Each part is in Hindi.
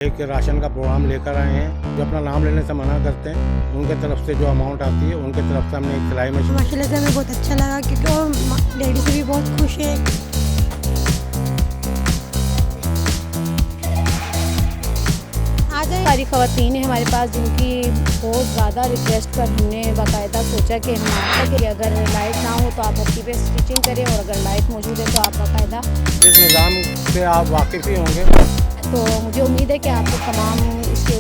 एक राशन का प्रोग्राम लेकर आए हैं। जो अपना नाम लेने से मना करते हैं उनके तरफ से जो अमाउंट आती है उनके तरफ से हमने एक सिलाई मशीन। माशाल्लाह से हमें बहुत अच्छा लगा क्योंकि वो लेडीज़ भी बहुत खुश है। सारी ख़वातीन हैं हमारे पास जिनकी बहुत ज़्यादा रिक्वेस्ट पर हमने बाकायदा सोचा कि हम आपका कि अगर लाइट ना हो तो आप हत्ती पे स्टिचिंग करें और अगर लाइट मौजूद है तो आप बाकायदा इस निज़ाम से आप वाकिफ़ ही होंगे। तो मुझे उम्मीद है कि आपको तमाम इसको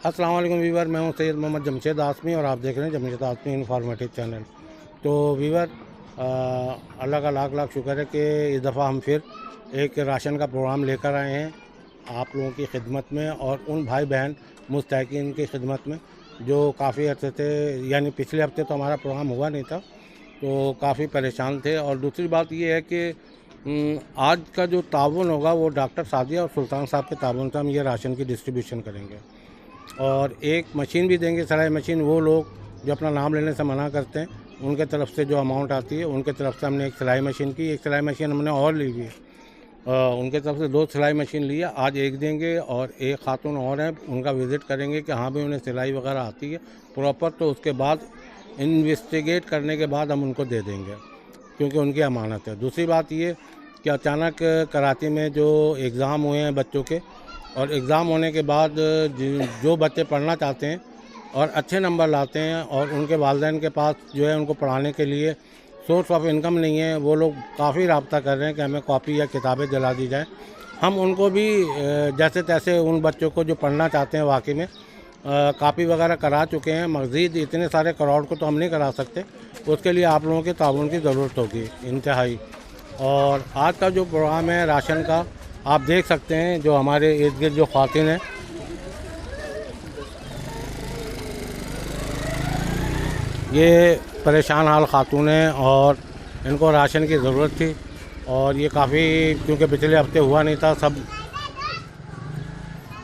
अस्सलाम वालेकुम वीवर, मैं हूं सैयद मोहम्मद जमशेद आसमी और आप देख रहे हैं जमशेद आसमी इन्फॉर्मेटिव चैनल। तो वीवर, अल्लाह का लाख लाख शुक्र है कि इस दफ़ा हम फिर एक राशन का प्रोग्राम लेकर आए हैं आप लोगों की खिदमत में और उन भाई बहन मुस्तहिकीन की खिदमत में जो काफ़ी अर्से से, यानी पिछले हफ्ते तो हमारा प्रोग्राम हुआ नहीं था तो काफ़ी परेशान थे। और दूसरी बात ये है कि आज का जो ताउन होगा वो डॉक्टर सादिया और सुल्तान साहब के ताउन से हम ये राशन की डिस्ट्रीब्यूशन करेंगे और एक मशीन भी देंगे, सिलाई मशीन। वो लोग जो अपना नाम लेने से मना करते हैं उनके तरफ से जो अमाउंट आती है उनके तरफ से हमने एक सिलाई मशीन की, एक सिलाई मशीन हमने और ली हुई है। उनके तरफ से 2 सिलाई मशीन ली है, आज एक देंगे और एक खातून और हैं उनका विज़िट करेंगे कि हाँ भाई उन्हें सिलाई वगैरह आती है प्रॉपर, तो उसके बाद इन्वेस्टिगेट करने के बाद हम उनको दे देंगे क्योंकि उनकी अमानत है। दूसरी बात ये कि अचानक कराची में जो एग्ज़ाम हुए हैं बच्चों के, और एग्ज़ाम होने के बाद जो बच्चे पढ़ना चाहते हैं और अच्छे नंबर लाते हैं और उनके वालिदैन के पास जो है उनको पढ़ाने के लिए सोर्स ऑफ इनकम नहीं है, वो लोग काफ़ी रब्ता कर रहे हैं कि हमें कॉपी या किताबें दिला दी जाए। हम उनको भी जैसे तैसे उन बच्चों को जो पढ़ना चाहते हैं वाकई में कापी वगैरह करा चुके हैं। मज़ीद इतने सारे करोड़ को तो हम नहीं करा सकते, उसके लिए आप लोगों के ताउन की ज़रूरत होगी इंतहाई। और आज का जो प्रोग्राम है राशन का, आप देख सकते हैं जो हमारे इर्द गिर्द जो ख़वातीन हैं, ये परेशान हाल खातून हैं और इनको राशन की ज़रूरत थी और ये काफ़ी, क्योंकि पिछले हफ्ते हुआ नहीं था, सब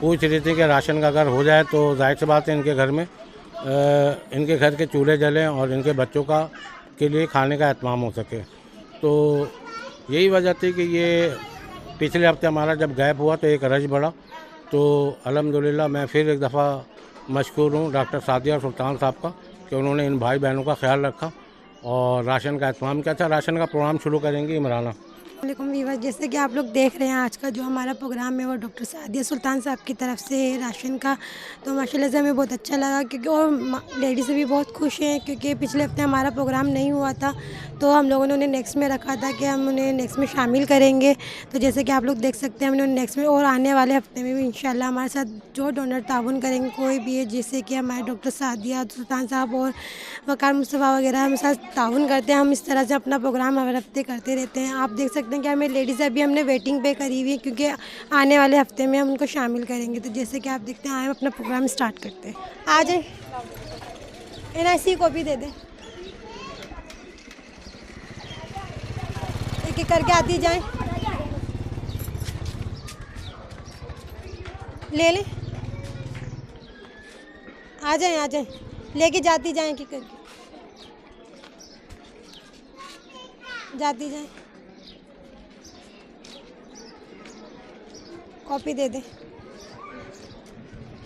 पूछ रही थी कि राशन का अगर हो जाए तो जाहिर सी बात है इनके घर में इनके घर के चूल्हे जलें और इनके बच्चों का के लिए खाने का एहतमाम हो सके। तो यही वजह थी कि ये पिछले हफ्ते हमारा जब गैप हुआ तो एक रश बढ़ा। तो अल्हम्दुलिल्लाह मैं फिर एक दफ़ा मशकूर हूँ डॉक्टर सादिया और सुल्तान साहब का कि उन्होंने इन भाई बहनों का ख्याल रखा और राशन का एहतमाम किया। अच्छा, राशन का प्रोग्राम शुरू करेंगी इमराना। वालेकुम वीवर, जैसे कि आप लोग देख रहे हैं आज का जो हमारा प्रोग्राम है वो डॉक्टर सादिया सुल्तान साहब की तरफ से है राशन का। तो माशाल्लाह से हमें बहुत अच्छा लगा क्योंकि और लेडीज़ भी बहुत खुश हैं क्योंकि पिछले हफ्ते हमारा प्रोग्राम नहीं हुआ था तो हम लोगों ने उन्हें नेक्स्ट में रखा था कि हम उन्हें नेक्स्ट में शामिल करेंगे। तो जैसे कि आप लोग देख सकते हैं हमने उन्हें नेक्स्ट में और आने वाले हफ्ते में भी इंशाल्लाह हमारे साथ जो डोनर ताउन करेंगे कोई भी है, जैसे कि हमारे डॉक्टर सादिया सुल्तान साहब और वकार मुस्तफ़ा वगैरह हम साथ ताउन करते हैं। हम इस तरह से अपना प्रोग्राम हर हफ्ते करते रहते हैं। आप देख सकते हैं कि हमें लेडीज़ अभी हमने वेटिंग पे करी हुई है क्योंकि आने वाले हफ्ते में हम उनको शामिल करेंगे। तो जैसे कि आप देखते हैं आए अपना प्रोग्राम स्टार्ट करते हैं। आ जाए, NIC को भी दे दें, एक एक करके आती जाए, ले लें, आ जाए लेके जाती जाए, एक एक करके जाती जाए। कॉपी दे दे,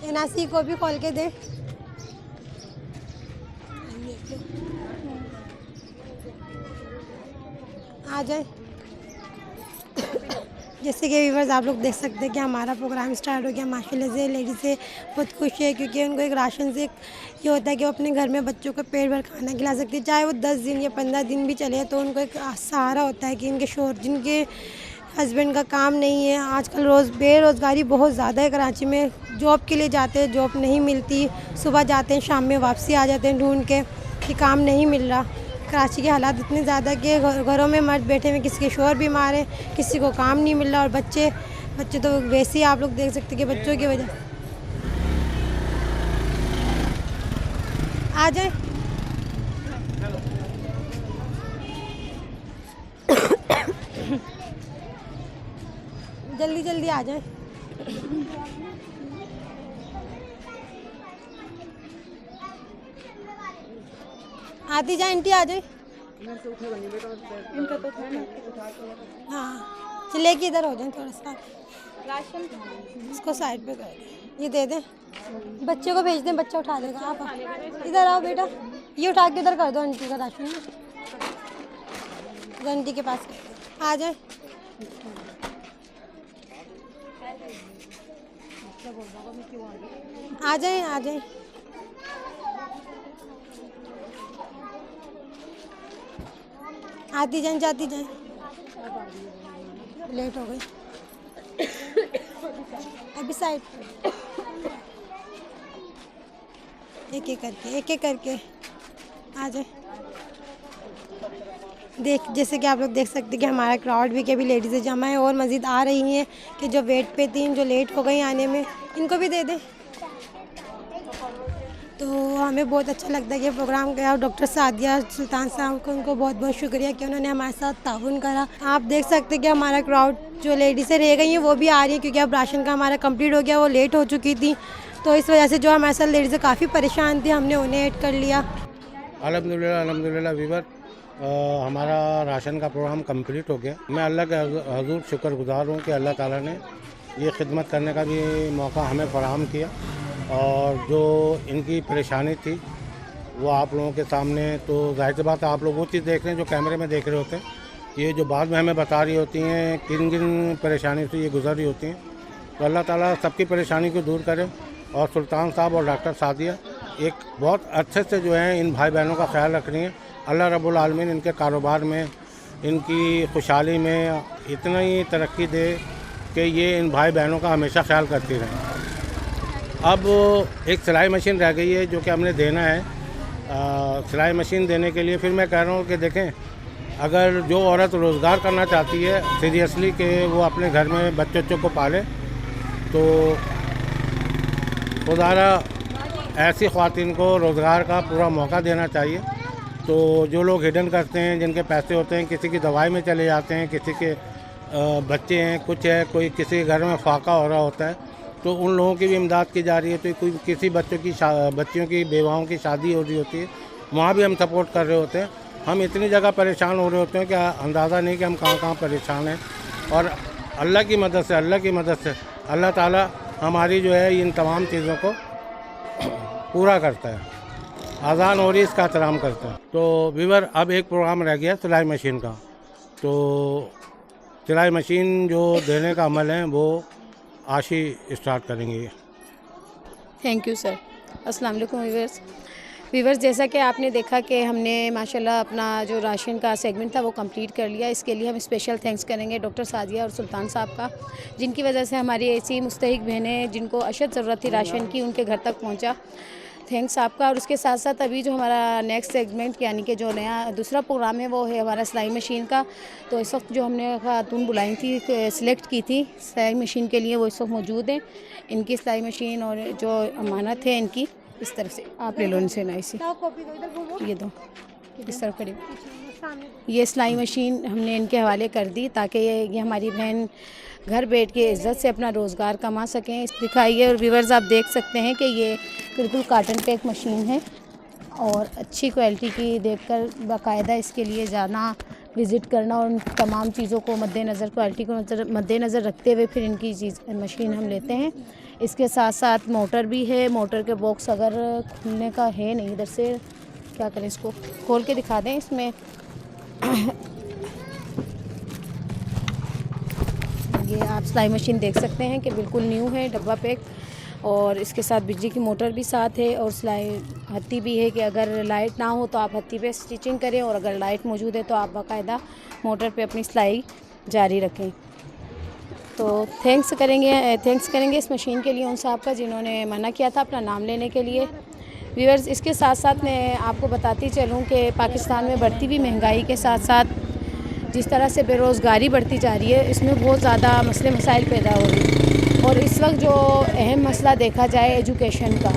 NIC को भी खोल के दे। आ जाए। जैसे कि व्यूअर्स आप लोग देख सकते हैं कि हमारा प्रोग्राम स्टार्ट हो गया। माशाल्लाह से लेडीज़ से बहुत खुश है क्योंकि उनको एक राशन से ये होता है कि वो अपने घर में बच्चों को पेट भर खाना खिला सकती है, चाहे वो 10 दिन या 15 दिन भी चले। तो उनको एक सहारा होता है कि इनके शोहर जिनके हस्बैंड का काम नहीं है, आजकल बेरोज़गारी बहुत ज़्यादा है कराची में, जॉब के लिए जाते हैं, जॉब नहीं मिलती, सुबह जाते हैं शाम में वापसी आ जाते हैं ढूंढ के कि काम नहीं मिल रहा। कराची के हालात इतने ज़्यादा कि घरों में मर्द बैठे हुए, किसी के शोहर बीमार है, किसी को काम नहीं मिल रहा और बच्चे तो वैसे ही आप लोग देख सकते हैं कि बच्चों की वजह। आ जाए, जल्दी जल्दी आ जाए। आती जाए आंटी, आ जाए। हाँ चले कि इधर हो जाए थोड़ा सा, इसको साइड पे कर दें, ये दे दें, बच्चे को भेज दें, बच्चा उठा देगा। आप इधर आओ बेटा, ये उठा के इधर कर दो आंटी का राशन ना, इधर आंटी के पास कर दो। आ जाए, आ जाए, आ जाए। आती जाए, जाती जाए, लेट हो गई। अभी साइड, एक एक करके, एक एक करके आ जाए। जैसे कि आप लोग देख सकते हैं कि हमारा क्राउड भी, के भी लेडीज़ें जमा है और मज़ीद आ रही हैं कि जो वेट पे थी, जो लेट हो गई आने में, इनको भी दे दें। तो हमें बहुत अच्छा लगता है कि प्रोग्राम गया, और डॉक्टर सादिया सुल्तान साहब को, उनको बहुत बहुत शुक्रिया कि उन्होंने हमारे साथ ताउन करा। आप देख सकते हैं कि हमारा क्राउड जो लेडीज़ें रह गई हैं वो भी आ रही हैं, क्योंकि अब राशन का हमारा कंप्लीट हो गया, वो लेट हो चुकी थी, तो इस वजह से जो हमारे साथ लेडीज़ें काफ़ी परेशान थी, हमने उन्हें ऐड कर लिया। अल्हम्दुलिल्लाह अल्हम्दुलिल्लाह वीवर, हमारा राशन का प्रोग्राम कंप्लीट हो गया। मैं अल्लाह के हजूर शुक्रगुजार हूँ कि अल्लाह ताला ने ये खिदमत करने का भी मौका हमें फराहम किया, और जो इनकी परेशानी थी वो आप लोगों के सामने, तो जाहिर सी बात है आप लोग वो चीज़ देख रहे हैं जो कैमरे में देख रहे होते हैं, ये जो बाद में हमें बता रही होती हैं किन किन परेशानी से ये गुजर रही होती हैं। तो अल्लाह ताला सबकी परेशानी को दूर करे, और सुल्तान साहब और डॉक्टर सादिया एक बहुत अच्छे से जो है इन भाई बहनों का ख्याल रख रही हैं। अल्लाह रब्बुल आलमीन इनके कारोबार में, इनकी खुशहाली में इतना ही तरक्की दे कि ये इन भाई बहनों का हमेशा ख्याल करती रहें। अब एक सिलाई मशीन रह गई है जो कि हमने देना है। सिलाई मशीन देने के लिए फिर मैं कह रहा हूँ कि देखें, अगर जो औरत रोज़गार करना चाहती है सीरियसली कि वो अपने घर में बच्चों को पाले, तो खुदारा ऐसी ख़वातीन को रोज़गार का पूरा मौका देना चाहिए। तो जो लोग हिडन करते हैं, जिनके पैसे होते हैं, किसी की दवाई में चले जाते हैं, किसी के बच्चे हैं, कुछ है, कोई किसी के घर में फाका हो रहा होता है, तो उन लोगों की भी इमदाद की जा रही है। तो कोई किसी बच्चियों की बेवाओं की शादी हो रही होती है, वहाँ भी हम सपोर्ट कर रहे होते हैं। हम इतनी जगह परेशान हो रहे होते हैं कि अंदाज़ा नहीं कि हम कहाँ कहाँ परेशान हैं। और अल्लाह की मदद से अल्लाह ताला हमारी जो है इन तमाम चीज़ों को पूरा करता है। आज़ान हो रही इसका एहतराम करता है। तो व्यूअर, अब एक प्रोग्राम रह गया सिलाई मशीन का। तो सिलाई मशीन जो देने का अमल है वो आज ही स्टार्ट करेंगे। Thank you sir. अस्सलाम वालेकुम व्यूवर्स, जैसा कि आपने देखा कि हमने माशाल्लाह अपना जो राशन का सेगमेंट था वो कंप्लीट कर लिया। इसके लिए हम स्पेशल थैंक्स करेंगे डॉक्टर सादिया और सुल्तान साहब का, जिनकी वजह से हमारी ऐसी मुस्तहिक बहनें जिनको अशद ज़रूरत थी राशन की, उनके घर तक पहुंचा। थैंक्स आपका। और उसके साथ साथ अभी जो हमारा नेक्स्ट सेगमेंट यानी कि जो नया दूसरा प्रोग्राम है वो है हमारा सिलाई मशीन का। तो इस वक्त जो हमने खातून बुलाई थी, सिलेक्ट की थी सिलाई मशीन के लिए, वो इस वक्त मौजूद हैं। इनकी सिलाई मशीन और जो अमानत है इनकी, इस तरफ से आप ले लो इनसे ना, इसी ये दो इस तरफ खड़ी। ये सिलाई मशीन हमने इनके हवाले कर दी ताकि ये हमारी बहन घर बैठ के इज़्ज़त से अपना रोज़गार कमा सकें। दिखाइए। और व्यूअर्स, आप देख सकते हैं कि ये बिल्कुल कॉटन पे एक मशीन है और अच्छी क्वालिटी की देखकर बाकायदा इसके लिए जाना, विज़िट करना और उन तमाम चीज़ों को मद्देनज़र, क्वालिटी को मद्देनज़र रखते हुए फिर इनकी मशीन हम लेते हैं। इसके साथ साथ मोटर भी है। मोटर के बॉक्स अगर खुलने का है नहीं, इधर से क्या करें, इसको खोल के दिखा दें। इसमें ये आप सिलाई मशीन देख सकते हैं कि बिल्कुल न्यू है, डब्बा पैक, और इसके साथ बिजली की मोटर भी साथ है और सिलाई हत्ती भी है कि अगर लाइट ना हो तो आप हत्ती पे स्टिचिंग करें, और अगर लाइट मौजूद है तो आप बाकायदा मोटर पे अपनी सिलाई जारी रखें। तो थैंक्स करेंगे इस मशीन के लिए उन साहब का जिन्होंने मना किया था अपना नाम लेने के लिए। व्यूअर्स, इसके साथ साथ मैं आपको बताती चलूँ कि पाकिस्तान में बढ़ती हुई महंगाई के साथ साथ जिस तरह से बेरोज़गारी बढ़ती जा रही है, इसमें बहुत ज़्यादा मसले मसाइल पैदा हो रहे हैं। और इस वक्त जो अहम मसला देखा जाए एजुकेशन का,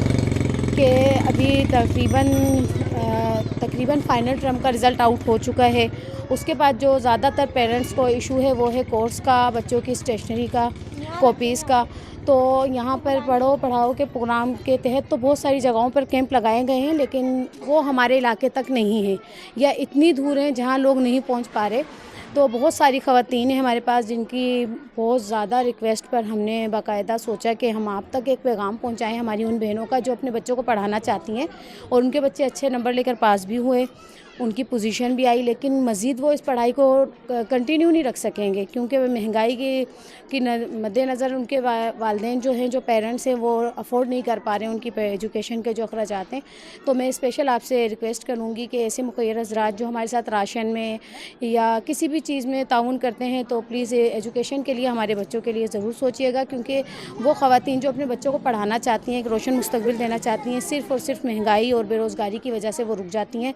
कि अभी तकरीबन फ़ाइनल टर्म का रिज़ल्ट आउट हो चुका है। उसके बाद जो ज़्यादातर पेरेंट्स को इशू है वो है कोर्स का, बच्चों की स्टेशनरी का, कॉपीज़ का। तो यहाँ पर पढ़ो पढ़ाओ के प्रोग्राम के तहत तो बहुत सारी जगहों पर कैंप लगाए गए हैं, लेकिन वो हमारे इलाके तक नहीं है या इतनी दूर हैं जहाँ लोग नहीं पहुँच पा रहे। तो बहुत सारी ख़वातीन हैं हमारे पास जिनकी बहुत ज़्यादा रिक्वेस्ट पर हमने बाकायदा सोचा कि हम आप तक एक पैगाम पहुंचाएं हमारी उन बहनों का जो अपने बच्चों को पढ़ाना चाहती हैं और उनके बच्चे अच्छे नंबर लेकर पास भी हुए, उनकी पोजीशन भी आई, लेकिन मज़ीद वो इस पढ़ाई को कंटिन्यू नहीं रख सकेंगे क्योंकि महंगाई की मद्देनज़र उनके वालिदैन जो हैं, जो पेरेंट्स हैं, वो अफोर्ड नहीं कर पा रहे हैं उनकी एजुकेशन के जो अखराजात हैं। तो मैं स्पेशल आपसे रिक्वेस्ट करूँगी कि ऐसे मुक़र्रर हज़रात जो हमारे साथ राशन में या किसी भी चीज़ में ताउन करते हैं तो प्लीज़ एजुकेशन के लिए हमारे बच्चों के लिए ज़रूर सोचिएगा, क्योंकि वो ख़वातीन जो अपने बच्चों को पढ़ाना चाहती हैं, एक रोशन मुस्तकबिल देना चाहती हैं, सिर्फ़ और सिर्फ महंगाई और बेरोज़गारी की वजह से वो रुक जाती हैं।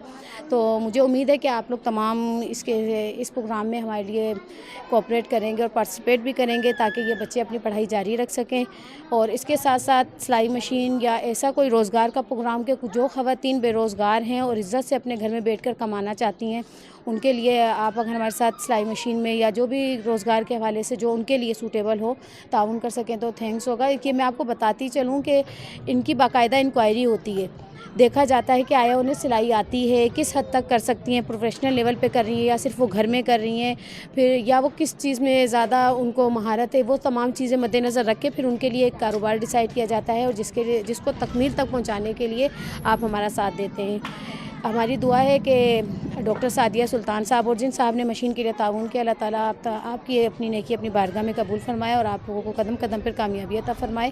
तो मुझे उम्मीद है कि आप लोग तमाम इस प्रोग्राम में हमारे लिए कोऑपरेट करेंगे और पार्टिसिपेट भी करेंगे ताकि ये बच्चे अपनी पढ़ाई जारी रख सकें। और इसके साथ साथ सिलाई मशीन या ऐसा कोई रोज़गार का प्रोग्राम के जो ख़वातीन बेरोज़गार हैं और इज़्ज़त से अपने घर में बैठकर कमाना चाहती हैं, उनके लिए आप अगर हमारे साथ सिलाई मशीन में या जो भी रोज़गार के हवाले से जो उनके लिए सूटेबल हो ताउन कर सकें तो थैंक्स होगा। कि मैं आपको बताती चलूँ कि इनकी बाकायदा इंक्वायरी होती है, देखा जाता है कि आया उन्हें सिलाई आती है, किस हद तक कर सकती हैं, प्रोफेशनल लेवल पे कर रही है या सिर्फ वो घर में कर रही हैं, फिर या वो किस चीज़ में ज़्यादा उनको महारत है, वो तमाम चीज़ें मद्देनज़र रख के फिर उनके लिए एक कारोबार डिसाइड किया जाता है और जिसको तकमील तक पहुँचाने के लिए आप हमारा साथ देते हैं। हमारी दुआ है कि डॉक्टर सादिया सुल्तान साहब और जिन साहब ने मशीन के लिए ताउन किया, अल्लाह ताला आपकी अपनी नेकी अपनी बारगाह में कबूल फरमाए और आप लोगों को कदम कदम पर कामयाबी अता फरमाए।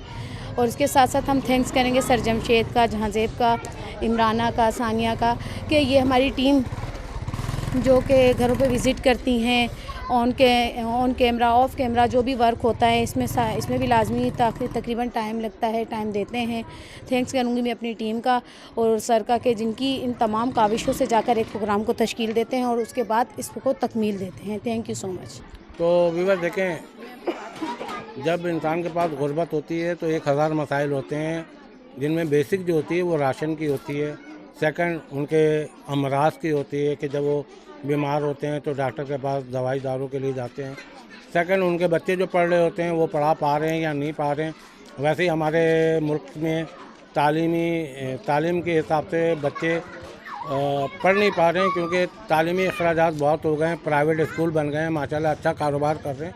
और इसके साथ साथ हम थैंक्स करेंगे सर जमशेद का, जहांज़ेब का, इमराना का, सानिया का, कि ये हमारी टीम जो कि घरों पे विज़िट करती हैं, ऑन कैमरा ऑफ कैमरा जो भी वर्क होता है इसमें भी लाजमी तकरीबन टाइम लगता है, टाइम देते हैं। थैंक्स करूँगी मैं अपनी टीम का और सर का कि जिनकी इन तमाम काविशों से जाकर एक प्रोग्राम को तश्कील देते हैं और उसके बाद इसको तकमील देते हैं। Thank you so much. तो व्यूअर देखें, जब इंसान के पास गुर्बत होती है तो 1000 मसाइल होते हैं, जिनमें बेसिक जो होती है वो राशन की होती है, सेकंड उनके अमराज की होती है कि जब वो बीमार होते हैं तो डॉक्टर के पास दवाई दारू के लिए जाते हैं, सेकंड उनके बच्चे जो पढ़ रहे होते हैं वो पढ़ा पा रहे हैं या नहीं पा रहे हैं। वैसे ही हमारे मुल्क में तालीम के हिसाब से बच्चे पढ़ नहीं पा रहे हैं क्योंकि तालीमी अखराजात बहुत हो गए हैं, प्राइवेट स्कूल बन गए हैं, माशाल्लाह अच्छा कारोबार कर रहे हैं,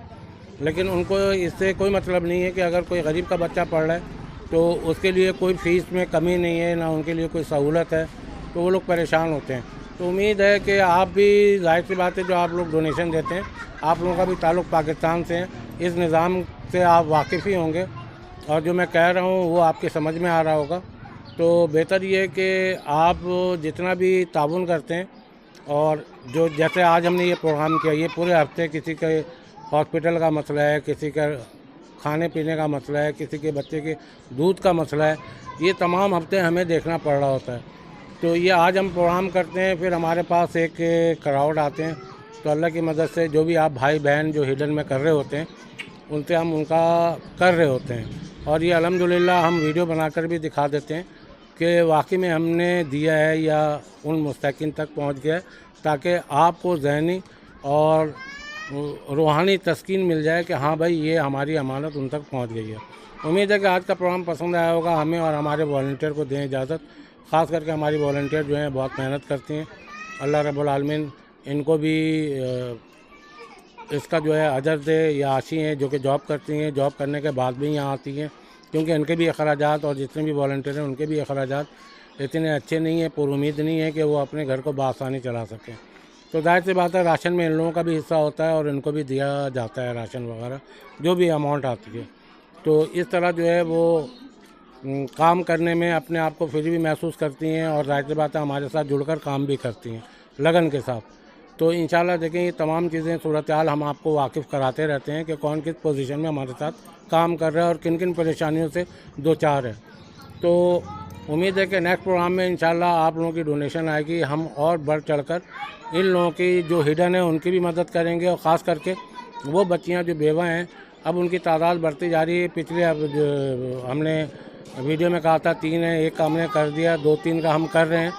लेकिन उनको इससे कोई मतलब नहीं है कि अगर कोई गरीब का बच्चा पढ़ रहा है तो उसके लिए कोई फ़ीस में कमी नहीं है, ना उनके लिए कोई सहूलत है, तो वो लोग परेशान होते हैं। तो उम्मीद है कि आप भी, जाहिर सी बात है, जो आप लोग डोनेशन देते हैं, आप लोगों का भी ताल्लुक़ पाकिस्तान से है, इस निज़ाम से आप वाकिफ़ ही होंगे और जो मैं कह रहा हूँ वो आपके समझ में आ रहा होगा। तो बेहतर ये है कि आप जितना भी ताउन करते हैं और जो जैसे आज हमने ये प्रोग्राम किया, ये पूरे हफ्ते किसी के हॉस्पिटल का मसला है, किसी का खाने पीने का मसला है, किसी के बच्चे के दूध का मसला है, ये तमाम हफ्ते हमें देखना पड़ रहा होता है। तो ये आज हम प्रोग्राम करते हैं, फिर हमारे पास एक क्राउड आते हैं, तो अल्लाह की मदद से जो भी आप भाई बहन जो हिडन में कर रहे होते हैं उनसे हम उनका कर रहे होते हैं और ये अल्हम्दुलिल्लाह हम वीडियो बनाकर भी दिखा देते हैं कि वाकई में हमने दिया है या उन मुस्तकिन तक पहुंच गया है, ताकि आपको ज़हनी और रूहानी तस्कीन मिल जाए कि हाँ भाई ये हमारी अमानत उन तक पहुंच गई है। उम्मीद है कि आज का प्रोग्राम पसंद आया होगा। हमें और हमारे वॉलंटियर को दें इजाज़त। ख़ास करके हमारी वॉलंटियर जो हैं बहुत मेहनत करती हैं, अल्लाह रब्बुल आलमीन इनको भी इसका जो है अजर दे। या आशी हैं जो कि जॉब करती हैं, जॉब करने के बाद भी यहाँ आती हैं, क्योंकि इनके भी अखराजात और जितने भी वॉलंटियर हैं उनके भी अखराजात इतने अच्छे नहीं हैं, पुरुमीद नहीं है कि वो अपने घर को बआसानी चला सकें। तो जाहिर सी बात है राशन में इन लोगों का भी हिस्सा होता है और इनको भी दिया जाता है राशन वगैरह जो भी अमाउंट आती है। तो इस तरह जो है वो काम करने में अपने आप को फ्री भी महसूस करती हैं और जाहिर सी बात है हमारे साथ जुड़कर काम भी करती हैं लगन के साथ। तो इंशाल्लाह देखें ये तमाम चीज़ें सूरत हाल हम आपको वाकिफ़ कराते रहते हैं कि कौन किस पोजीशन में हमारे साथ काम कर रहा है और किन किन परेशानियों से दो चार है। तो उम्मीद है कि नेक्स्ट प्रोग्राम में इंशाल्लाह आप लोगों की डोनेशन आएगी, हम और बढ़ चढ़कर इन लोगों की जो हिडन है उनकी भी मदद करेंगे और ख़ास करके वो बच्चियाँ जो बेवा हैं अब उनकी तादाद बढ़ती जा रही है। पिछले हमने वीडियो में कहा था 3 है, एक हमने कर दिया, 2-3 का हम कर रहे हैं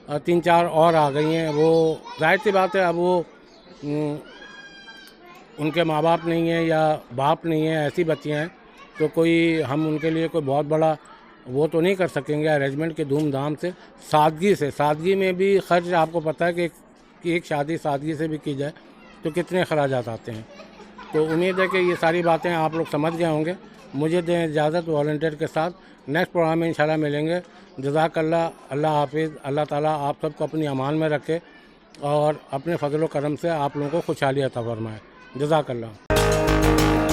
और 3-4 और आ गई हैं। वो जाहिर सी बात है अब वो उनके माँ बाप नहीं है या बाप नहीं है, ऐसी बच्चियाँ हैं तो कोई हम उनके लिए कोई बहुत बड़ा वो तो नहीं कर सकेंगे अरेंजमेंट के धूमधाम से, सादगी में भी खर्च आपको पता है कि एक शादी सादगी से भी की जाए तो कितने खराजात आते हैं। तो उम्मीद है कि ये सारी बातें आप लोग समझ गए होंगे। मुझे दें इजाज़त वॉलंटियर के साथ, नेक्स्ट प्रोग्राम में इंशाल्लाह मिलेंगे। जज़ाकल्लाह, अल्लाह हाफिज़। अल्लाह ताला आप सबको अपनी अमान में रखे और अपने फजल व करम से आप लोगों को खुशहाली अता फरमाए। जज़ाकल्लाह।